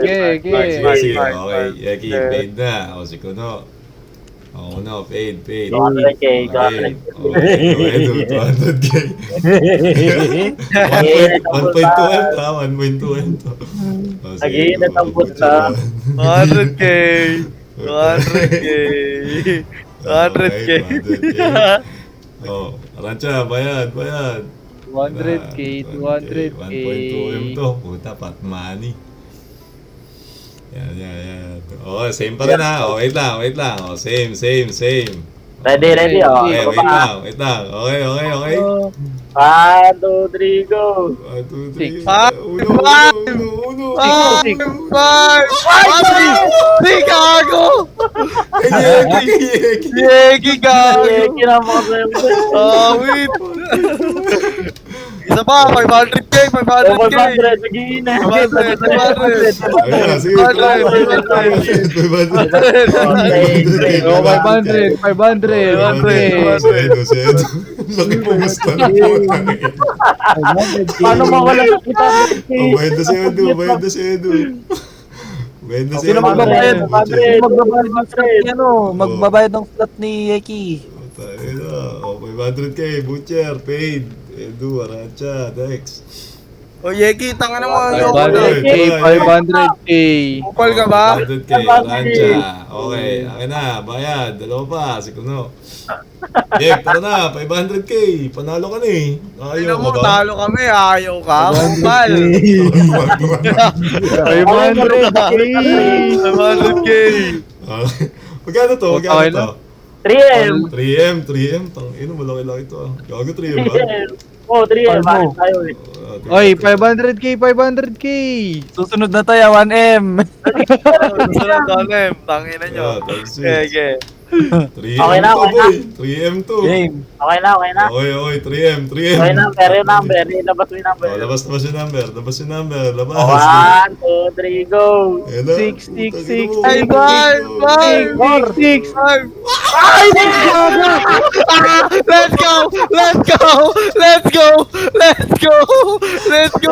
Sige, okay. Yeki, fade na. O, si Kuno. O, Kuno, fade. 200K, Okay. 200K. Okay, Edu, 200K. 1.2M to, 1.2M to. O, sige, Nag-iinit ang Butcher puta. 200K. 200K. 200K. 200K. Oh, Arancha, bayad. 200K, 200K. 1.2M to. Puta, pat money. Yan. Oh, same pa rin ha. Oh, wait lang. Oh, same. Ready, oh. Okay, wait lang. Okay. 1, 2, 3, go. 1, 2, 3. Five. Uno. Di gago! Yeki. Yegi gago! Kinamakasayo mo. Wait! Isa pa, 500K! 500K! 500, nag-iinit. Ayun na, sige. 500. Oh, 500. 500. Si Edu. Laki po mas pa. Paano mawala sa kita? Bayad na si Edu. Sino magbabayad? Hundred. Magbabayad ng slot ni magbabayad ng slot ni Yeki. Tayo na. O, 500K. Butcher, paid. Edu, Arancha, Dex. O Yegi, tanga na mo. 500K, 500K. Kupal ka ba? 500K, Arancha. Okay, akin na. Bayad. Dalawa pa. Si Kuno. Jek, tara na. 500K. Panalo ka na eh. Ayaw Ayaw mo, ka ba? talo kami. Ayaw ka. Kupal. 500K. 500K. Okay. Magkano to? Okay Magkano to? 3M. 3M. Tangina, malaki-laki to ah. Gago 3M ba? 3M. Oh, 3M. Bakit tayo eh? Oy, 500K. Susunod na tayo, 1M. Sunod donem. Tangina nyo. Okay. 3M Okay na, to okay na. boy. 3M to. Game. Okay na. Okay, 3M. Okay, number. Ilabas mo yung number. Oh, labas yung number. Labas. 1, 2, 3, go. Ayan na. Six, six, Putang six. ina mo. Ay, bye! Let's go, boy! Let's go! Last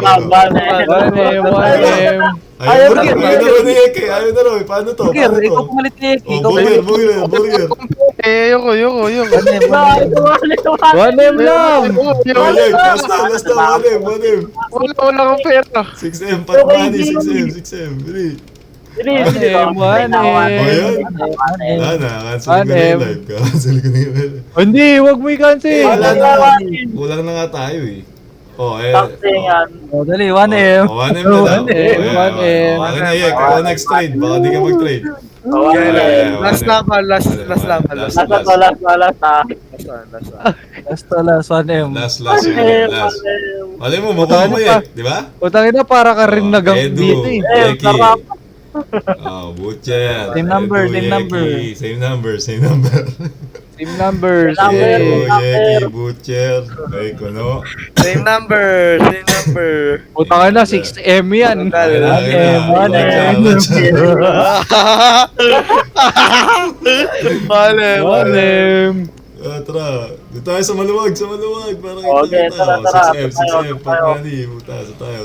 round. Ayaw na raw ni Eke. Ayaw na raw. Paano to? Burger, ikaw pumalit ni Yeki. Oh, burger. Ayoko. 1M lang. Ayun, last na. 1M. Wala akong pera. 6M, pat money. 6M. Bili. 1M. Wala na, cancel ko na yung live. Hindi, wag mo i-cancel. Wala na. Kulang na nga tayo eh. Oh, O, dali, 1M. 1M na lang. 1M. Okay na, Yek. Ikaw next trade. Baka di ka mag-trade. Last laban. Last. Last, 1M. Last. Malay mo, makuha mo Yek. Di ba? Utangin na para ka rin nagang Edu, dito eh. Yeki. Oh, Butcher. Same number, Edu, same number. Yeki. Same number. Team numbers. Edu, Yeki, Butcher. Ay, Kuno. Same number. Utangin na, 6M yan. 1M. Tara, dito tayo sa maluwag. Para Okay, kita. tara. 6M, pat money. Buta, sa tayo.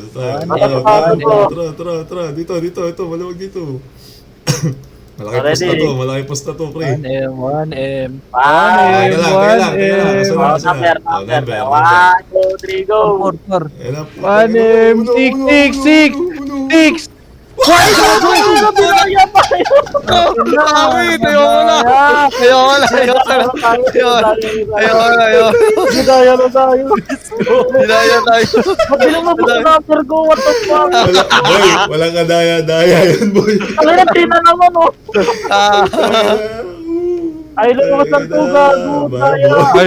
Tara. Dito, ito, maluwag dito. Malaki post na to, pre. 1M. Teka lang. Number. Number. 1, 2, 3, go. 4. Ayan na. 1M. 6. Dinaya na tayo. Ba't bilang mo sa number ko? What the fuck? Boy, walang kadaya-daya yun, boy. Ano na, tina naman, oh. Ay, lumabas ang tuga. Bye, boy.